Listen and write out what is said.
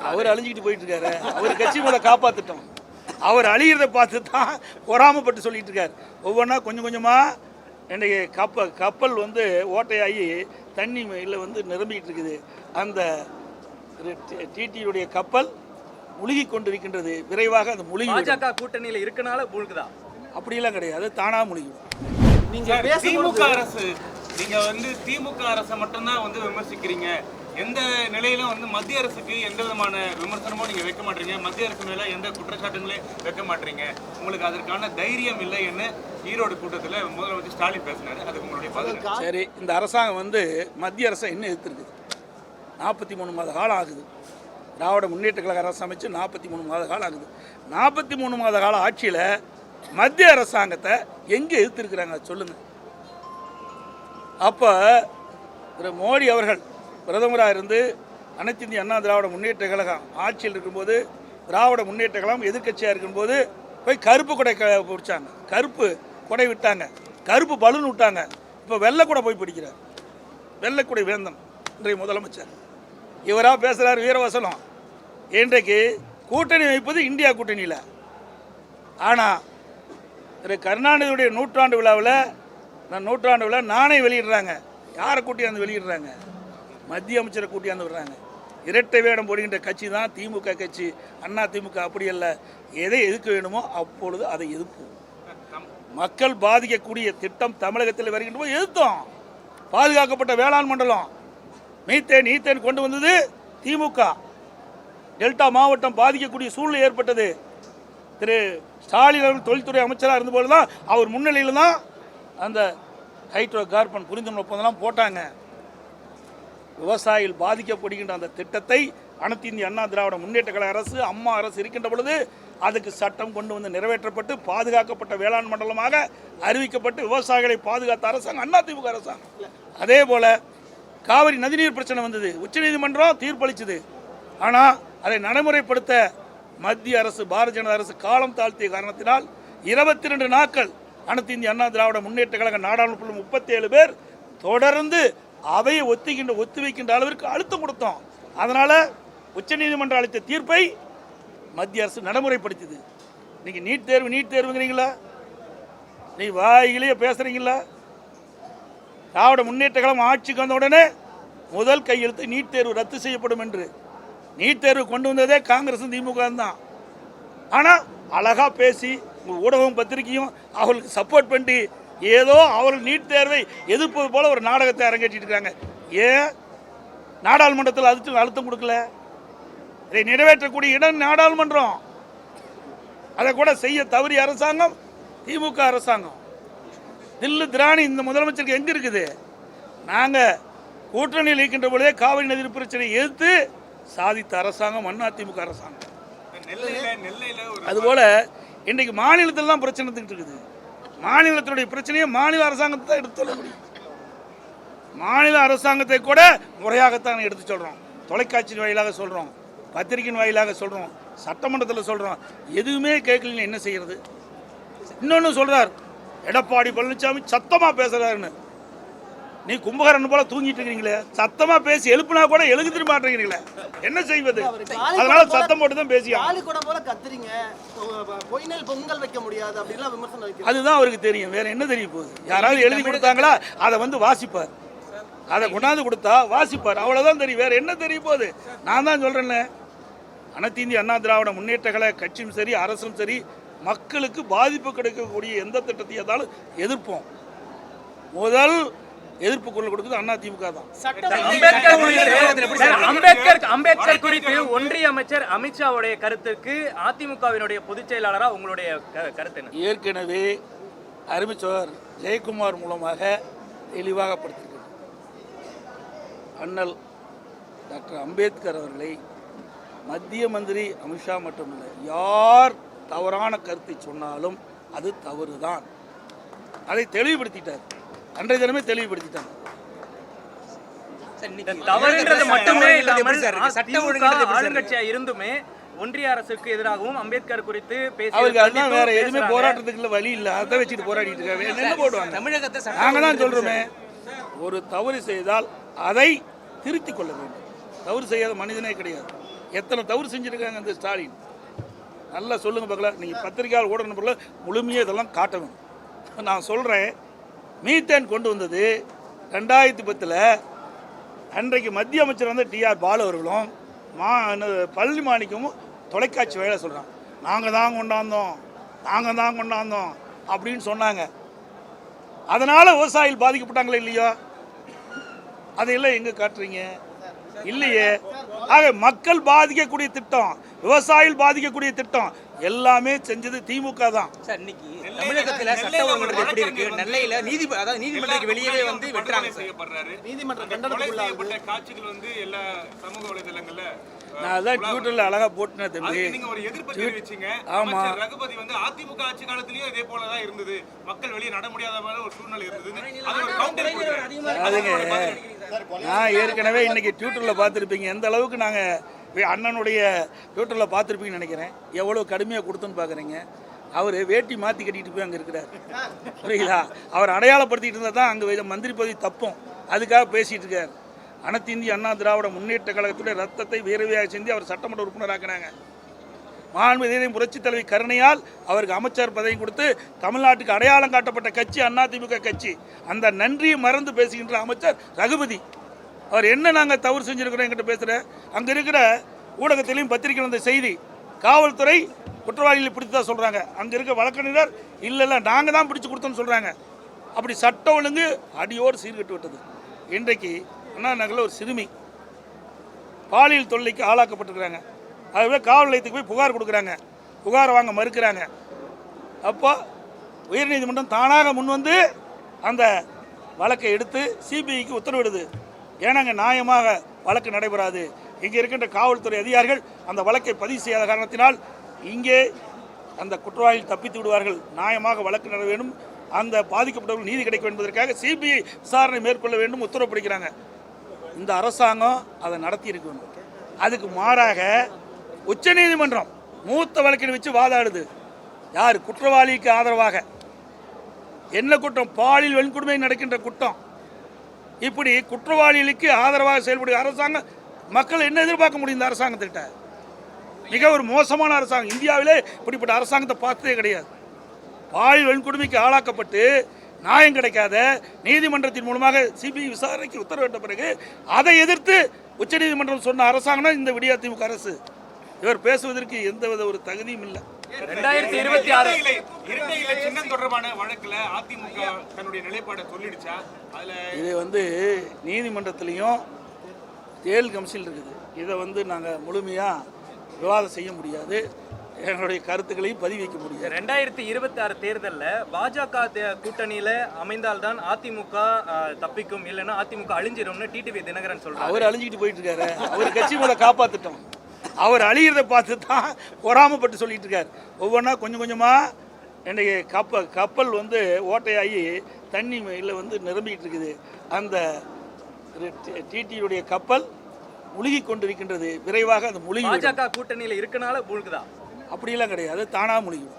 சொல்றாரு. அவர் அழிஞ்சிக்கிட்டு போயிட்டு இருக்காரு. அவர் கட்சி மேலே காப்பாற்றிட்டோம். அவர் அழிகிறத பார்த்து தான் பொறாமப்பட்டு சொல்லிட்டு இருக்காரு. ஒவ்வொன்றா கொஞ்சம் கொஞ்சமாக இன்றைக்கி கப்பல் வந்து ஓட்டையாகி தண்ணி இல்லை வந்து நிரம்பிக்கிட்டு இருக்குது. அந்த டிடியுடைய கப்பல் முழுகி கொண்டிருக்கின்றது. விரைவாக அந்த முழுகி பாஜக கூட்டணியில் இருக்கனால முழுகுதா? அப்படியெல்லாம் கிடையாது, தானாக முழுகிடும். திமுக அரசு நீங்க வந்து திமுக அரசை மட்டும்தான் வந்து விமர்சிக்கிறீங்க. எந்த நிலையிலும் வந்து மத்திய அரசுக்கு எந்த விதமான விமர்சனமும் நீங்க வைக்க மாட்டீங்க. மத்திய அரசு மேல எந்த குற்றச்சாட்டுகளையும் வைக்க மாட்டீங்க. உங்களுக்கு அதற்கான தைரியம் இல்லைன்னு ஈரோடு கூட்டத்தில் முதலமைச்சர் ஸ்டாலின் பேசினாரு. அதுக்கு உங்களுடைய பதில்? சரி, இந்த அரசாங்கம் வந்து மத்திய அரசை இன்னும் எதிர்த்துருக்குது. 43 மாத காலம் ஆகுது. திராவிட முன்னேற்ற கழக அரசு அமைச்சு 43 மாத காலம் ஆகுது. 43 மாத கால ஆட்சியில் மத்திய அரசாங்கத்தை எங்கே எதிர்த்துருக்குறாங்க சொல்லுங்கள். அப்போ திரு மோடி அவர்கள் பிரதமராக இருந்து அனைத்து இந்திய அண்ணா திராவிட முன்னேற்ற கழகம் ஆட்சியில் இருக்கும்போது, திராவிட முன்னேற்ற கழகம் எதிர்கட்சியாக இருக்கும்போது போய் கருப்பு கொடை பிடிச்சாங்க, கருப்பு கொடை விட்டாங்க, கருப்பு பலூன் விட்டாங்க. இப்போ வெள்ளை கூட போய் பிடிக்கிறார். வெள்ளைக்குடை வேந்தன் இன்றைய முதலமைச்சர் இவராக பேசுகிறார் வீரவசனம். இன்றைக்கு கூட்டணி வைப்பது இந்தியா கூட்டணியில். ஆனால் திரு கருணாநிதியுடைய நூற்றாண்டு விழாவில் நூற்றாண்டு விழா நானே வெளியிடுறாங்க. யாரை கூட்டியாந்து வெளியிடுறாங்க? மத்திய அமைச்சரை கூட்டியாந்து விடுறாங்க. இரட்டை வேடம் போடுகின்ற கட்சி தான் திமுக கட்சி. அண்ணா திமுக அப்படி அல்ல. எதை எதுக்க வேணுமோ அப்பொழுது அதை எதிர்ப்போம். மக்கள் பாதிக்கக்கூடிய திட்டம் தமிழகத்தில் வருகின்ற போது எதிர்த்தோம். பாதுகாக்கப்பட்ட வேளாண் மண்டலம் மீத்தேன் கொண்டு வந்தது திமுக. டெல்டா மாவட்டம் பாதிக்கக்கூடிய சூழ்நிலை ஏற்பட்டது. திரு ஸ்டாலின் அவர்கள் தொழில்துறை அமைச்சராக இருந்தபோது தான் அவர் முன்னிலையில் தான் அந்த ஹைட்ரோ கார்பன் புரிந்துணர்வு ஒப்பந்தம்லாம் போட்டாங்க. விவசாயிகள் பாதிக்கப்படுகின்ற அந்த திட்டத்தை அனைத்து இந்திய அண்ணா திராவிட முன்னேற்ற கழக அரசு, அம்மா அரசு இருக்கின்ற பொழுது அதுக்கு சட்டம் கொண்டு வந்து நிறைவேற்றப்பட்டு பாதுகாக்கப்பட்ட வேளாண் மண்டலமாக அறிவிக்கப்பட்டு விவசாயிகளை பாதுகாத்த அரசாங்கம் அதிமுக அரசாங்கம். அதே போல் காவிரி நதிநீர் பிரச்சனை வந்தது, உச்சநீதிமன்றம் தீர்ப்பளிச்சது. ஆனால் அதை நடைமுறைப்படுத்த மத்திய அரசு, பாரதிய ஜனதா அரசு காலம் தாழ்த்திய காரணத்தினால் 22 நாட்கள் அனைத்து இந்திய அண்ணா திராவிட முன்னேற்ற கழக நாடாளுமன்ற 37 பேர் தொடர்ந்து அவையை ஒத்தி வைக்கின்ற அளவிற்கு அழுத்தம் கொடுத்தோம். அதனால் உச்சநீதிமன்றம் அளித்த தீர்ப்பை மத்திய அரசு நடைமுறைப்படுத்தியது. இன்னைக்கு நீட் தேர்வுங்கிறீங்களா? நீ வாயிலேயே பேசுகிறீங்களா? திராவிட முன்னேற்ற கழகம் ஆட்சிக்கு வந்த உடனே முதல் கையெழுத்து நீட் தேர்வு ரத்து செய்யப்படும் என்று. நீட் தேர்வு கொண்டு வந்ததே காங்கிரஸும் திமுக தான். ஆனால் அழகாக பேசி உங்கள் ஊடகம் பத்திரிகையும் அவர்களுக்கு சப்போர்ட் பண்ணி ஏதோ அவர்கள் நீட் தேர்வை எதிர்ப்பது போல ஒரு நாடகத்தை அரங்கேற்றிட்டு இருக்காங்க. ஏன் நாடாளுமன்றத்தில் அழுத்தம் கொடுக்கல? இதை நிறைவேற்றக்கூடிய இடம் நாடாளுமன்றம். அதை கூட செய்ய தவறிய அரசாங்கம் திமுக அரசாங்கம். தில்லு திராணி இந்த முதலமைச்சருக்கு எங்கே இருக்குது? நாங்கள் கூட்டணியில் இருக்கின்ற பொழுதே காவிரி நதி பிரச்சனையை எதிர்த்து சாதித்த அரசாங்கம் அதிமுக அரசாங்கம். அதுபோல் இன்றைக்கு மாநிலத்தில் தான் பிரச்சனை இருக்குது. மாநிலத்தினுடைய பிரச்சனையை மாநில அரசாங்கத்தை தான் எடுத்து சொல்ல முடியும். மாநில அரசாங்கத்தை கூட முறையாகத்தான் எடுத்து சொல்கிறோம். தொலைக்காட்சி வாயிலாக சொல்கிறோம், பத்திரிகையின் வாயிலாக சொல்கிறோம், சட்டமன்றத்தில் சொல்கிறோம். எதுவுமே கேட்கலன்னு என்ன செய்கிறது? இன்னொன்று சொல்கிறார், எடப்பாடி பழனிசாமி சத்தமாக பேசுகிறாருன்னு. நீ கும்பகரன் போல தூங்கிட்டு இருக்கிறீங்களே, சத்தமாக பேசி எழுப்புனா கூட எழுதி திரும்ப மாட்டேங்கிறீங்களே, என்ன செய்வது? அதனால சத்தம் போட்டு தான் பேசியா. அதுதான் அவருக்கு தெரியும். வேற என்ன தெரிய போகுது? யாராவது எழுதி கொடுத்தாங்களா? அதை வந்து வாசிப்பார், அதை கொண்டாந்து கொடுத்தா வாசிப்பார், அவ்வளோதான் தெரியும். வேற என்ன தெரிய போகுது? நான் தான் சொல்றேன்னு, அனைத்து இந்திய அண்ணா திராவிட முன்னேற்ற கழக கட்சியும் சரி, அரசும் சரி, மக்களுக்கு பாதிப்பு கிடைக்கக்கூடிய எந்த திட்டத்தை இருந்தாலும் எதிர்ப்போம். முதல் எதிர்ப்பு குரல் கொடுக்குது அதிமுக தான். அம்பேத்கர் குறித்து ஒன்றிய அமைச்சர் அமித்ஷாவுடைய கருத்துக்கு அதிமுகவினுடைய பொதுச் செயலாளராக உங்களுடைய கருத்து என்ன? ஏற்கனவே அறிவிச்சவர் ஜெயக்குமார் மூலமாக தெளிவாக படுத்திருக்கிறார். அண்ணல் டாக்டர் அம்பேத்கர் அவர்களை மத்திய மந்திரி அமித்ஷா மட்டுமில்லை, யார் தவறான கருத்தை சொன்னாலும் அது தவறுதான். அதை தெளிவுபடுத்திட்டார். அன்றைய தினமே தெளிவுபடுத்திட்டாங்க. தவறுன்றது மட்டுமே இல்லாமல் ஆளுங்கட்சியா இருந்துமே ஒன்றிய அரசுக்கு எதிராகவும் அம்பேத்கர் குறித்து அவருக்கு அதுதான் வேற எதுவுமே போராட்டத்துக்குள்ள வழி இல்லை. அதை வச்சுட்டு போராடிட்டு இருக்காங்க. என்ன போடுவாங்க? தமிழகத்தை நாங்கள் தான் சொல்றோமே, ஒரு தவறு செய்தால் அதை திருத்திக் கொள்ள வேண்டும். தவறு செய்யாத மனிதனே கிடையாது. எத்தனை தவறு செஞ்சுருக்காங்க இந்த ஸ்டாலின்? நல்லா சொல்லுங்க பார்க்கலாம். நீங்கள் பத்திரிகையாளர் ஊடக நபர்கள் முழுமையாக இதெல்லாம் காட்ட வேணும். நான் சொல்கிறேன், மீத்தேன் கொண்டு வந்தது 2010 அன்றைக்கு மத்திய அமைச்சர் வந்து டிஆர் பாலு அவர்களும் பழனி மாணிக்கமும் தொலைக்காட்சி வேலை சொல்கிறாங்க, நாங்கள் தான் கொண்டாந்தோம் அப்படின்னு சொன்னாங்க. அதனால் விவசாயிகள் பாதிக்கப்பட்டாங்களே இல்லையோ? அதையெல்லாம் எங்கே காட்டுறீங்க? இல்லையே. ஆக மக்கள் பாதிக்கக்கூடிய திட்டம், விவசாயிகள் பாதிக்கக்கூடிய திட்டம் எல்லாமே செஞ்சது திமுக தான். சார், இன்னைக்கு தமிழகத்துல சட்ட ஒழுங்கு எப்படி இருக்கு? நெல்லையில நீதிமன்றத்துக்கு வெளியே வந்து வெட்டுறாங்க செய்யப்படுறாரு. நீதிமன்றம் கண்டனத்துக்குள்ளான காட்சிகள் வந்து எல்லா சமூக வலைதளங்கள்ல நான் அதான் ட்விட்டர்ல அழகா போட்டுனேன் தம்பி. நீங்க ஒரு எதிர்ப்பு தெரிவிச்சீங்க. அமைச்சர் ரகுபதி வந்து அதிமுக ஆட்சி காலத்திலயும் இதே போல தான் இருந்தது, மக்கள் வெளியே நட முடியாத மாதிரி ஒரு சூழ்நிலை இருந்தது. அது ஒரு கவுண்டர் அதுங்க நான் ஏற்கனவே இன்னைக்கு ட்விட்டர்ல பார்த்துருப்பீங்க எந்த அளவுக்கு நாங்கள் அண்ணனுடைய ட்விட்டரில் பார்த்துருப்பீங்கன்னு நினைக்கிறேன். எவ்வளோ கடுமையாக கொடுத்துன்னு பார்க்குறீங்க. அவர் வேட்டி மாற்றி கட்டிட்டு போய் அங்கே இருக்கிறார், புரியுதா? அவர் அடையாளப்படுத்திட்டு இருந்தால் தான் அங்கே மந்திரி பதவி தப்பும், அதுக்காக பேசிகிட்டு இருக்கார். அனைத்து இந்திய அண்ணா திராவிட முன்னேற்ற கழகத்துடைய ரத்தத்தை வீரவியாக செஞ்சு அவர் சட்டமன்ற உறுப்பினராக்கினாங்க. மாண்புமிகு புரட்சித் தலைவி கருணையால் அவருக்கு அமைச்சர் பதவி கொடுத்து தமிழ்நாட்டுக்கு அடையாளம் காட்டப்பட்ட கட்சி அதிமுக கட்சி. அந்த நன்றியை மறந்து பேசுகின்ற அமைச்சர் ரகுபதி. அவர் என்ன நாங்கள் தவறு செஞ்சுருக்கிறோம் என்கிட்ட பேசுகிற? அங்கே இருக்கிற ஊடகத்திலையும் பத்திரிகை வந்த செய்தி, காவல்துறை குற்றவாளிகளை பிடித்து தான் சொல்கிறாங்க. அங்கே இருக்க வழக்கறிஞர் இல்லை நாங்கள் தான் பிடிச்சி கொடுத்தோன்னு சொல்கிறாங்க. அப்படி சட்ட ஒழுங்கு அடியோடு சீர்கட்டு விட்டது. இன்றைக்கு அண்ணா நகரில் ஒரு சிறுமி பாலியல் தொல்லைக்கு ஆளாக்கப்பட்டிருக்கிறாங்க. அதுவே காவல் நிலையத்துக்கு போய் புகார் கொடுக்குறாங்க, புகார் வாங்க மறுக்கிறாங்க. அப்போ உயர்நீதிமன்றம் தானாக முன் வந்து அந்த வழக்கை எடுத்து சிபிஐக்கு உத்தரவிடுது. ஏன்னாங்க நியாயமாக வழக்கு நடைபெறாது. இங்கே இருக்கின்ற காவல்துறை அதிகாரிகள் அந்த வழக்கை பதிவு செய்யாத காரணத்தினால் இங்கே அந்த குற்றவாளிகள் தப்பித்து விடுவார்கள். நியாயமாக வழக்கு நட வேண்டும், அந்த பாதிக்கப்பட்டவர்கள் நீதி கிடைக்கும் என்பதற்காக சிபிஐ விசாரணை மேற்கொள்ள வேண்டும் உத்தரவு பிடிக்கிறாங்க. இந்த அரசாங்கம் அதை நடத்தி இருக்கணும். அதுக்கு மாறாக உச்சநீதிமன்றம் மூத்த வழக்கில் வச்சு வாதாடுது. யார்? குற்றவாளிக்கு ஆதரவாக. என்ன குற்றம்? பாலியல் வன்கொடுமை நடக்கின்ற குற்றம். இப்படி குற்றவாளிகளுக்கு ஆதரவாக செயல்படுகிற அரசாங்கம் மக்கள் என்ன எதிர்பார்க்க முடியும்? இந்த அரசாங்கத்திட்ட மிக ஒரு மோசமான அரசாங்கம். இந்தியாவிலே இப்படிப்பட்ட அரசாங்கத்தை பார்த்ததே கிடையாது. பாலியல் வன்கொடுமைக்கு ஆளாக்கப்பட்டு நியாயம் கிடைக்காத நீதிமன்றத்தின் மூலமாக சிபிஐ விசாரணைக்கு உத்தரவிட்ட பிறகு அதை எதிர்த்து உச்சநீதிமன்றம் சொன்ன அரசாங்கம் இந்த விடியா திமுக அரசு. இவர் பேசுவதற்கு எந்தவித ஒரு தகுதியும் இல்லை. 2026 இரட்டை இலை சின்னம் தொடர்பான வழக்குல அதிமுக தன்னுடைய நிலைப்பாடை சொல்லிடுச்சா? அதுல இது நீதிமன்றத்திலையும் தேர்தல் கமிஷன் இருக்குது. இதை நாங்கள் முழுமையாக விவாதம் செய்ய முடியாது, எங்களுடைய கருத்துக்களையும் பதிவு வைக்க முடியாது. 2026 தேர்தலில் பாஜக கூட்டணியில் அமைந்தால்தான் அதிமுக தப்பிக்கும், இல்லைன்னா அதிமுக அழிஞ்சிரும்னு டிடிவி தினகரன் சொல்றாரு. அவர் அழிஞ்சிக்கிட்டு போயிட்டு இருக்காரு. அவர் கட்சி மேலே காப்பாற்றிட்டோம். அவர் அழிகிறத பார்த்து தான் பொறாமப்பட்டு சொல்லிட்டு இருக்கார். ஒவ்வொன்றா கொஞ்சம் கொஞ்சமாக இன்றைக்கு கப்பல் ஓட்டையாகி தண்ணி இல்லை நிரம்பிக்கிட்டு இருக்குது. அந்த டிடியுடைய கப்பல் முழுகி கொண்டிருக்கின்றது. விரைவாக அது முழுகி. பாஜக கூட்டணியில் இருக்கனால மூழ்குதா? அப்படியெல்லாம் கிடையாது, தானாக முழுகிடும்.